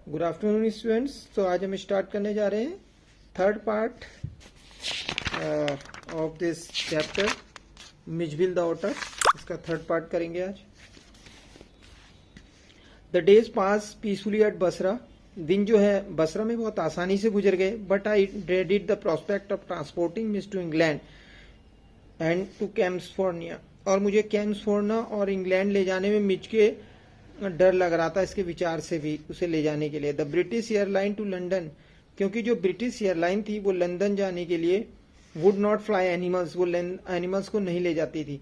Good afternoon students. तो आज हम स्टार्ट करने जा रहे हैं third part of this chapter Mijbil the otter. इसका थर्ड पार्ट करेंगे आज। The days pass peacefully at Basra. दिन जो है बसरा में बहुत आसानी से गुजर गए, but I dreaded the prospect of transporting miss to England and to California. और मुझे कैम्सफोर्ना और इंग्लैंड ले जाने में मिच के डर लग रहा था, इसके विचार से भी उसे ले जाने के लिए। The British airline to London, क्योंकि जो ब्रिटिश एयरलाइन थी वो लंदन जाने के लिए वुड नॉट फ्लाई एनिमल्स, वो एनिमल्स को नहीं ले जाती थी।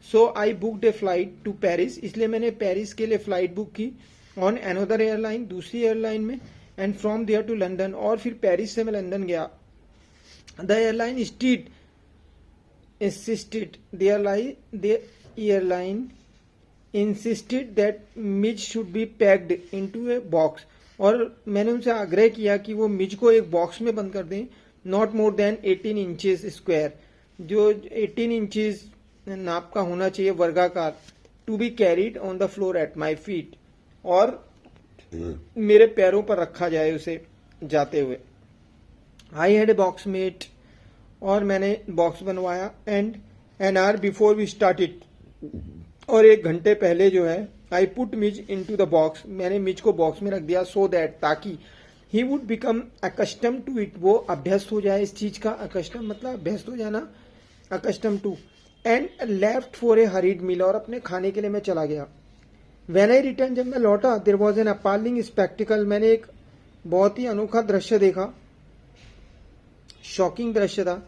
So I booked a flight to Paris, इसलिए मैंने पेरिस के लिए फ्लाइट बुक की ऑन अनदर एयरलाइन, दूसरी एयरलाइन में, and from there to London, और फिर पेरिस से मैं लंदन गया। The airline insisted the airline insisted that Miz should be packed into a box, और मैंने उनसे आग्रह किया कि वो मिज को एक बॉक्स में बंद कर दें, not more than 18 inches square, जो 18 इंचेस नाप का होना चाहिए वर्गाकार, to be carried on the floor at my feet, और मेरे पैरों पर रखा जाए उसे जाते हुए। I had a box made, और मैंने बॉक्स बनवाया। And an hour before we started, और 1 घंटे पहले जो है I put Miz into the box, मैंने मिज को बॉक्स में रख दिया, सो दैट, ताकि he would become accustomed to it, वो अभ्यस्त हो जाए इस चीज का। अकस्टम मतलब अभ्यस्त हो जाना, accustom to. And left for a hurried meal, और अपने खाने के लिए मैं चला गया। व्हेन आई रिटर्न, जब मैं लौटा, there was an appalling spectacle, मैंने एक बहुत ही अनोखा दृश्य देखा, शॉकिंग दृश्य था।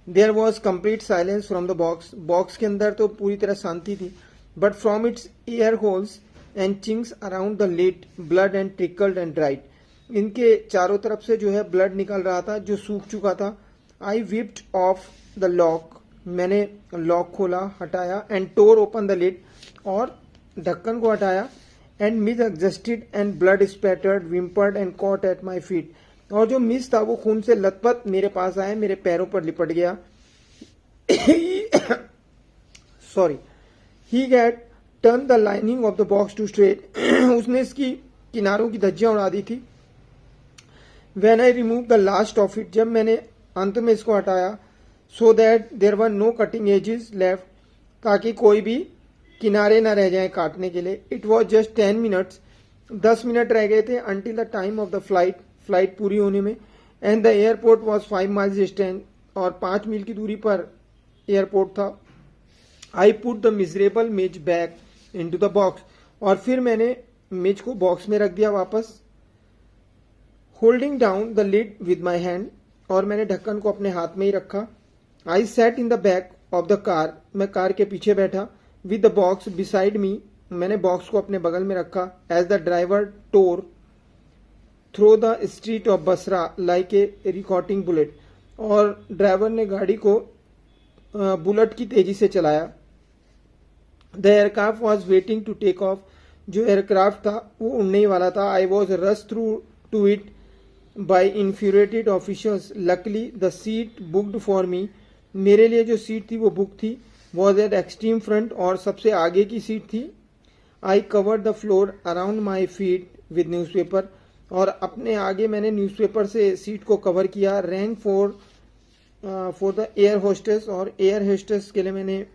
There was complete silence from the box, box के अंदर तो पूरी तरह शांति थी, but from its air holes and chinks around the lid blood and trickled and dried, इनके चारों तरफ से जो है ब्लड निकल रहा था जो सूख चुका था। I wiped off the lock, मैंने लॉक खोला, हटाया, and tore open the lid, और ढक्कन को हटाया। And miss exhausted and blood spattered whimpered and caught at my feet, और जो मिस था वो खून से लथपथ मेरे पास आया, मेरे पैरों पर लिपट गया। Sorry, he got torn the lining of the box to shreds, उसने इसकी किनारों की धज्जियां उड़ा दी थी। When I remove the last of it, जब मैंने अंत में इसको हटाया, so that there were no cutting edges left, ताकि कोई भी किनारे ना रह जाए काटने के लिए। It was just 10 minutes, 10 minute रह गए थे until the time of the flight पूरी होने में। And the airport was 5 miles distance, और 5 मील की दूरी पर एयरपोर्ट था। I put the miserable midge back into the box, और फिर मैंने मिज को बॉक्स में रख दिया वापस, holding down the lid with my hand, और मैंने ढक्कन को अपने हाथ में ही रखा। I sat in the back of the car, मैं कार के पीछे बैठा, with the box beside me, मैंने बॉक्स को अपने बगल में रखा। As the driver tore through the street of Basra like a ricocheting bullet, और ड्राइवर ने गाड़ी को बुलेट की तेजी से चलाया। The aircraft was waiting to take off, जो एयरक्राफ्ट था वो उड़ने ही वाला था। I was rush through to it by infuriated officials, luckily the seat booked for me, मेरे लिए जो सीट थी वो बुक थी, वॉज एट एक्सट्रीम फ्रंट, और सबसे आगे की सीट थी। I covered the floor around my feet with newspaper, और अपने आगे मैंने न्यूज़पेपर से सीट को कवर किया। Rang for the air hostess, और एयर होस्टेस के लिए मैंने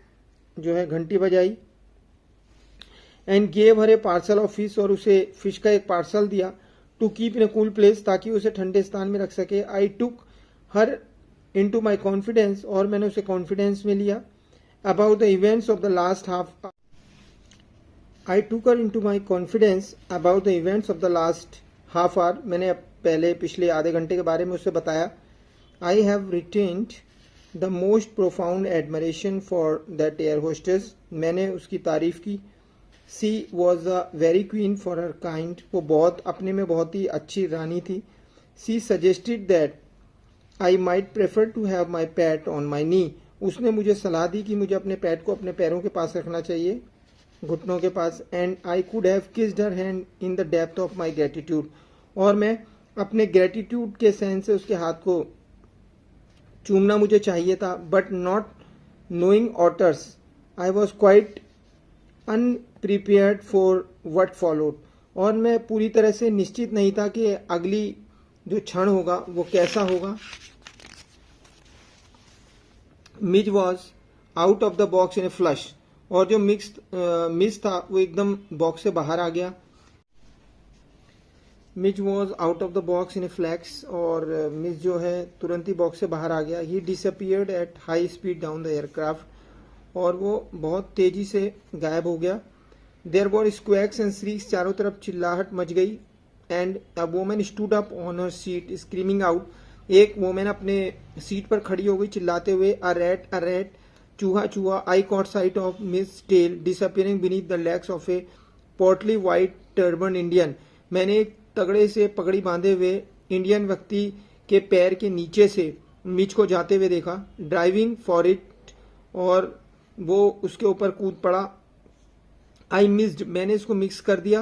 जो है घंटी बजाई। And gave her a parcel of fish, और उसे फिश का एक पार्सल दिया, to keep in a cool place, ताकि उसे ठंडे स्थान में रख सके। आई टुक हर इनटू माई कॉन्फिडेंस, और मैंने उसे कॉन्फिडेंस में लिया। About the events of the last half, I took her into my confidence about the events of the last half hour, मैंने पहले पिछले आधे घंटे के बारे में उससे बताया। I have retained the most profound admiration for that air hostess, मैंने उसकी तारीफ की। She was a very queen for her kind, वो बहुत अपने में बहुत ही अच्छी रानी थी। She suggested that I might prefer to have my pet on my knee, उसने मुझे सलाह दी कि मुझे अपने पैट को अपने पैरों के पास रखना चाहिए, घुटनों के पास। And I could have kissed her hand in the depth of my gratitude, और मैं अपने ग्रेटिट्यूड के सेंस से उसके हाथ को चूमना मुझे चाहिए था। But not knowing otters, I was quite अनप्रिपेयर्ड for what followed, और मैं पूरी तरह से निश्चित नहीं था कि अगली जो क्षण होगा वो कैसा होगा। Midge was out of the box in a flash, और जो मिज था वो एकदम बॉक्स से बाहर आ गया। Midge was out of the box in a flash, और मिज जो है तुरंत ही बॉक्स से बाहर आ गया। He disappeared at high speed down the aircraft, और वो बहुत तेजी से गायब हो गया। देयर वर स्क्वैक्स एंड श्रीक्स, चारों तरफ चिल्लाहट मच गई। And a woman stood up on her seat screaming out, एक वोमेन अपने सीट पर खड़ी हो गई चिल्लाते हुए, अ रैट, चूहा चूहा। I caught sight of Mij's tail disappearing beneath the legs of a portly white turban Indian, मैंने एक तगड़े से पगड़ी बांधे हुए इंडियन व्यक्ति के पैर के नीचे से मिच को जाते हुए देखा। ड्राइविंग फॉर इट, और वो उसके ऊपर कूद पड़ा। आई मिस्ड, मैंने इसको मिक्स कर दिया।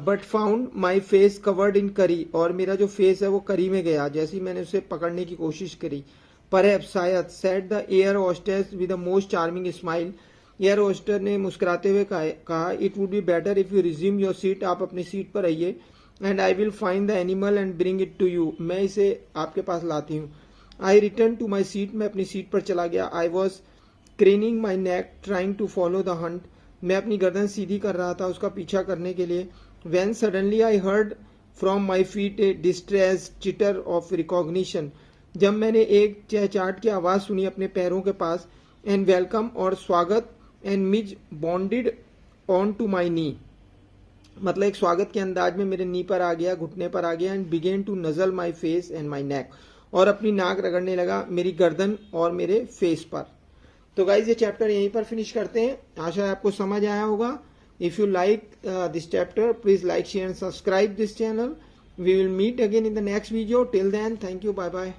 But found my face covered in करी, और मेरा जो फेस है वो करी में गया जैसे ही मैंने उसे पकड़ने की कोशिश करी। परहैप्स, शायद, said the air hostess with the most charming smile, air hostess ने मुस्कुराते हुए कहा, it would be better if you resume your seat, आप अपनी सीट पर रहिए। And I will find the animal and bring it to you, मैं इसे आपके पास लाती हूँ। I return to my seat, मैं अपनी सीट पर चला गया। I was craning my neck trying to follow the Hunt, मैं अपनी गर्दन सीधी कर रहा था उसका पीछा करने के लिए। When suddenly I heard from my feet a distressed chitter of recognition, जब मैंने एक चहचाहट की आवाज सुनी अपने पैरों के पास। एंड वेलकम, और स्वागत। And midge bounded on to my knee, मतलब एक स्वागत के अंदाज में मेरे नी पर आ गया, घुटने पर आ गया। And began to nuzzle my face and my neck, और अपनी नाक रगड़ने लगा मेरी गर्दन और मेरे फेस पर। तो गाइज ये चैप्टर यहीं पर फिनिश करते हैं। आशा है आपको समझ आया होगा। If you like this chapter, please like, share and subscribe this channel. We will meet again in the next video. Till then, thank you. Bye bye.